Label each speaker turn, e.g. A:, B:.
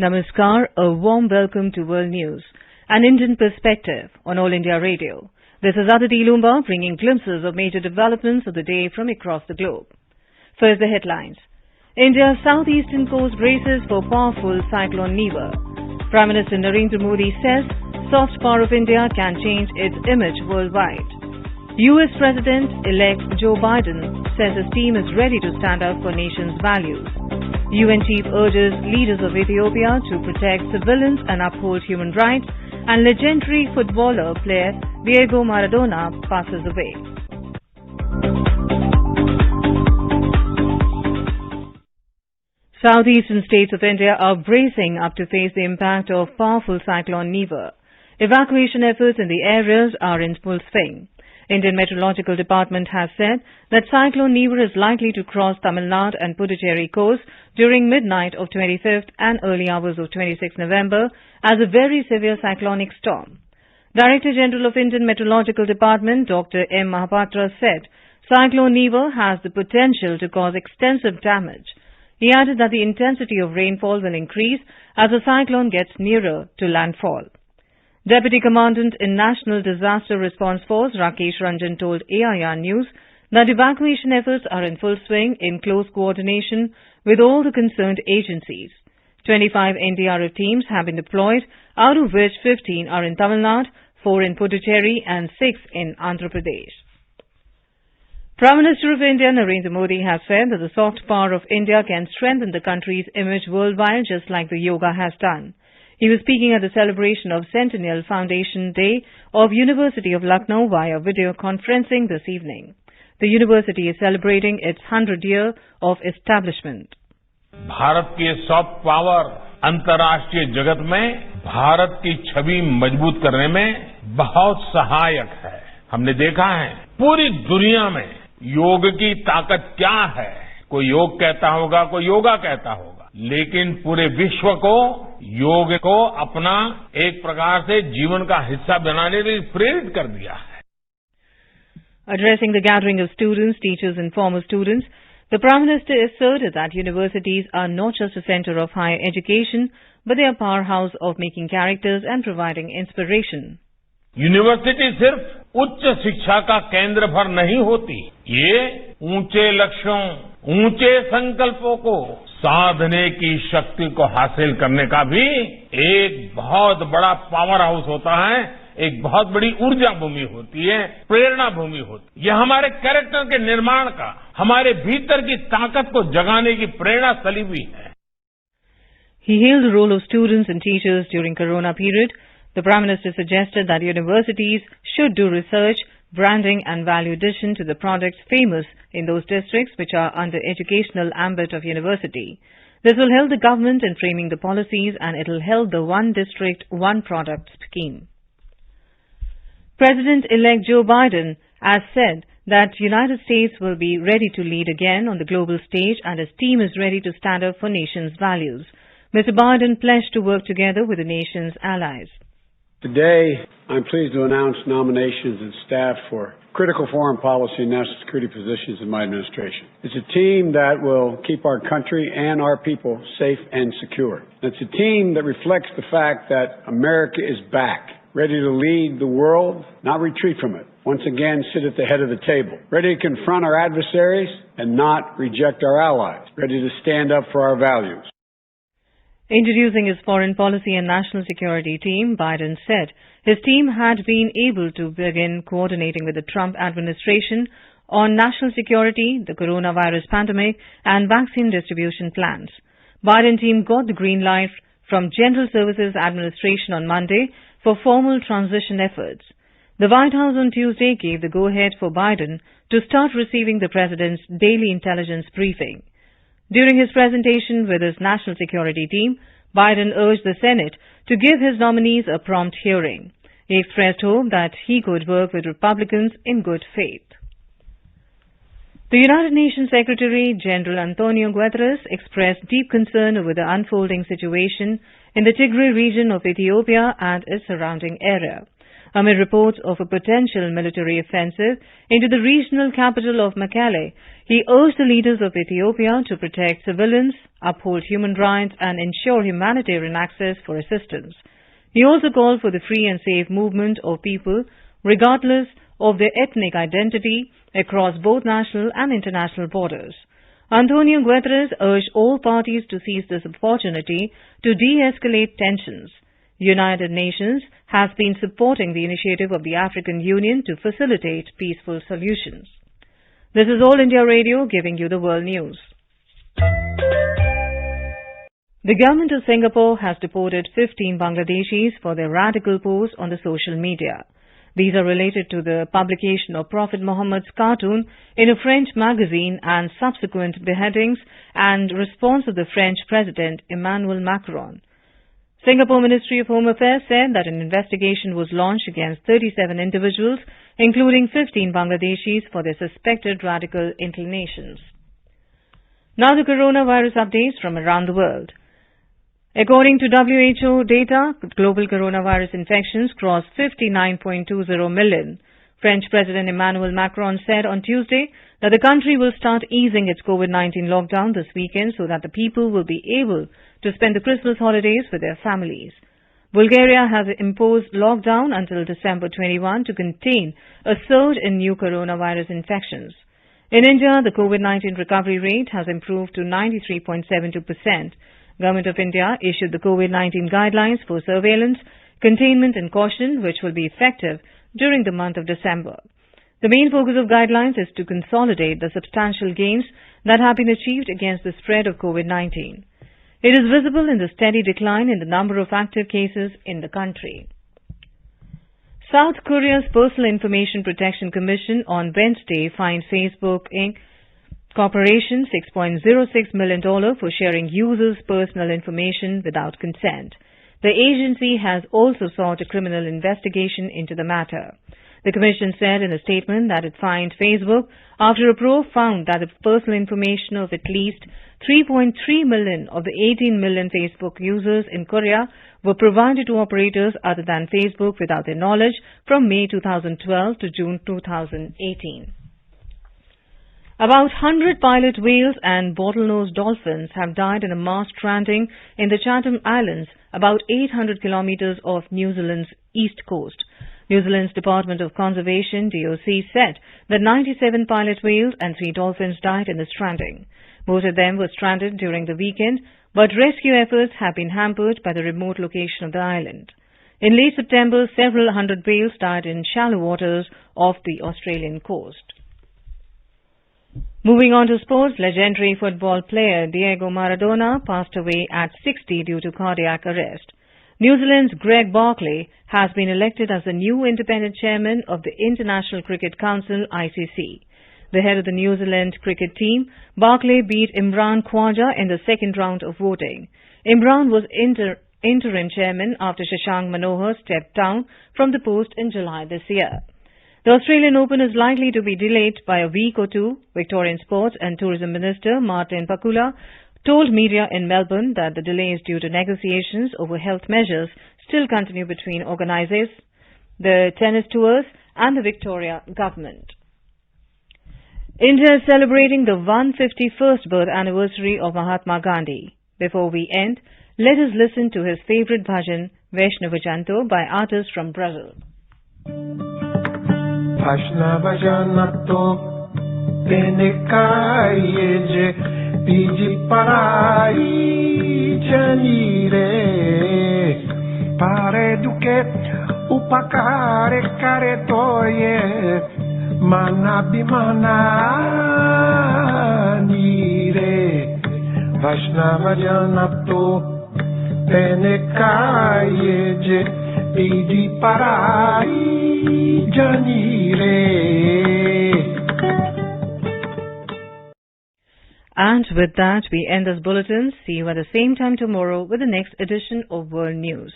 A: Namaskar, a warm welcome to World News, an Indian perspective on All India Radio. This is Aditi Lumba bringing glimpses of major developments of the day from across the globe. First, the headlines. India's southeastern coast braces for powerful cyclone Niva. Prime Minister Narendra Modi says soft power of India can change its image worldwide. US President-elect Joe Biden says his team is ready to stand up for nation's values. UN chief urges leaders of Ethiopia to protect civilians and uphold human rights, and legendary footballer player Diego Maradona passes away. Southeastern states of India are bracing up to face the impact of powerful cyclone Niva. Evacuation efforts in the areas are in full swing. Indian Meteorological Department has said that cyclone Niva is likely to cross Tamil Nadu and Puducherry coast during midnight of 25th and early hours of 26th November as a very severe cyclonic storm. Director General of Indian Meteorological Department Dr. M. Mahapatra said cyclone Niva has the potential to cause extensive damage. He added that the intensity of rainfall will increase as the cyclone gets nearer to landfall. Deputy Commandant in National Disaster Response Force Rakesh Ranjan told AIR News that evacuation efforts are in full swing in close coordination with all the concerned agencies. 25 NDRF teams have been deployed, out of which 15 are in Tamil Nadu, 4 in Puducherry and 6 in Andhra Pradesh. Prime Minister of India Narendra Modi has said that the soft power of India can strengthen the country's image worldwide just like the yoga has done. He was speaking at the celebration of Centennial Foundation Day of University of Lucknow via video conferencing this evening. The university is celebrating its 100th year of establishment.
B: Bharat की soft power अंतर्राष्ट्रीय जगत में भारत की छवि मजबूत करने में बहुत सहायक है। हमने देखा है पूरी दुनिया में योग की ताकत क्या है। कोई योग कहता होगा, कोई योगा कहता होगा, लेकिन पूरे विश्व को योग को अपना एक प्रकार से जीवन का हिस्सा बनाने के लिए प्रेरित कर दिया है.
A: Addressing the gathering of students, teachers and former students, the Prime Minister asserted that universities are not just a center of higher education, but they are a powerhouse of making characters and providing inspiration.
B: University सिर्फ उच्च शिक्षा का केंद्र भर नहीं होती, ये ऊंचे लक्ष्यों, ऊंचे संकल्पों को साधने की शक्ति को हासिल करने का भी एक बहुत बड़ा पावर हाउस होता है, एक बहुत बड़ी ऊर्जा भूमि होती है, प्रेरणा भूमि होती है. यह हमारे कैरेक्टर के निर्माण का, हमारे भीतर की ताकत को जगाने की प्रेरणा स्थली भी है.
A: He hailed the role of students and teachers during Corona period. The Prime Minister suggested that universities should do research, branding and value addition to the products famous in those districts which are under educational ambit of university. This will help the government in framing the policies and it will help the One District, One Product scheme. President-elect Joe Biden has said that United States will be ready to lead again on the global stage and his team is ready to stand up for nation's values. Mr. Biden pledged to work together with the nation's allies.
C: Today, I'm pleased to announce nominations and staff for critical foreign policy and national security positions in my administration. It's a team that will keep our country and our people safe and secure. It's a team that reflects the fact that America is back, ready to lead the world, not retreat from it. Once again, sit at the head of the table, ready to confront our adversaries and not reject our allies, ready to stand up for our values.
A: Introducing his foreign policy and national security team, Biden said his team had been able to begin coordinating with the Trump administration on national security, the coronavirus pandemic, and vaccine distribution plans. Biden team got the green light from General Services Administration on Monday for formal transition efforts. The White House on Tuesday gave the go-ahead for Biden to start receiving the president's daily intelligence briefing. During his presentation with his national security team, Biden urged the Senate to give his nominees a prompt hearing. He expressed hope that he could work with Republicans in good faith. The United Nations Secretary General Antonio Guterres expressed deep concern over the unfolding situation in the Tigray region of Ethiopia and its surrounding area. amid reports of a potential military offensive into the regional capital of Mekelle. He urged the leaders of Ethiopia to protect civilians, uphold human rights and ensure humanitarian access for assistance. He also called for the free and safe movement of people, regardless of their ethnic identity, across both national and international borders. Antonio Guterres urged all parties to seize this opportunity to de-escalate tensions. The United Nations has been supporting the initiative of the African Union to facilitate peaceful solutions. This is All India Radio giving you the world news. The government of Singapore has deported 15 Bangladeshis for their radical posts on the social media. These are related to the publication of Prophet Muhammad's cartoon in a French magazine and subsequent beheadings and response of the French President Emmanuel Macron. Singapore Ministry of Home Affairs said that an investigation was launched against 37 individuals, including 15 Bangladeshis, for their suspected radical inclinations. Now the coronavirus updates from around the world. According to WHO data, global coronavirus infections crossed 59.20 million. French President Emmanuel Macron said on Tuesday that the country will start easing its COVID-19 lockdown this weekend so that the people will be able to spend the Christmas holidays with their families. Bulgaria has imposed lockdown until December 21 to contain a surge in new coronavirus infections. In India, the COVID-19 recovery rate has improved to 93.72%. Government of India issued the COVID-19 guidelines for surveillance, containment and caution, which will be effective during the month of December. The main focus of guidelines is to consolidate the substantial gains that have been achieved against the spread of COVID-19. It is visible in the steady decline in the number of active cases in the country. South Korea's Personal Information Protection Commission on Wednesday fined Facebook Inc. Corporation $6.06 million for sharing users' personal information without consent. The agency has also sought a criminal investigation into the matter. The Commission said in a statement that it fined Facebook after a probe found that the personal information of at least 3.3 million of the 18 million Facebook users in Korea were provided to operators other than Facebook without their knowledge from May 2012 to June 2018. About 100 pilot whales and bottlenose dolphins have died in a mass stranding in the Chatham Islands, about 800 kilometers off New Zealand's east coast. New Zealand's Department of Conservation, DOC, said that 97 pilot whales and 3 dolphins died in the stranding. Most of them were stranded during the weekend, but rescue efforts have been hampered by the remote location of the island. In late September, several hundred whales died in shallow waters off the Australian coast. Moving on to sports, legendary football player Diego Maradona passed away at 60 due to cardiac arrest. New Zealand's Greg Barclay has been elected as the new independent chairman of the International Cricket Council, ICC. The head of the New Zealand cricket team, Barclay beat Imran Khawaja in the second round of voting. Imran was interim chairman after Shashank Manohar stepped down from the post in July this year. The Australian Open is likely to be delayed by a week or two. Victorian Sports and Tourism Minister Martin Pakula told media in Melbourne that the delay is due to negotiations over health measures still continue between organisers, the tennis tours and the Victoria government. India is celebrating the 151st birth anniversary of Mahatma Gandhi. Before we end, let us listen to his favourite bhajan, Vaishnava Janto, by artists from Brazil.
D: Vaishnava Janto Tenekaye Piji Parai Janire Pare Duke Upakare Karetoye Manabimana Vaishnava Janto Tenekaye Piji Parai Janire.
A: And with that, we end this bulletin. See you at the same time tomorrow with the next edition of World News.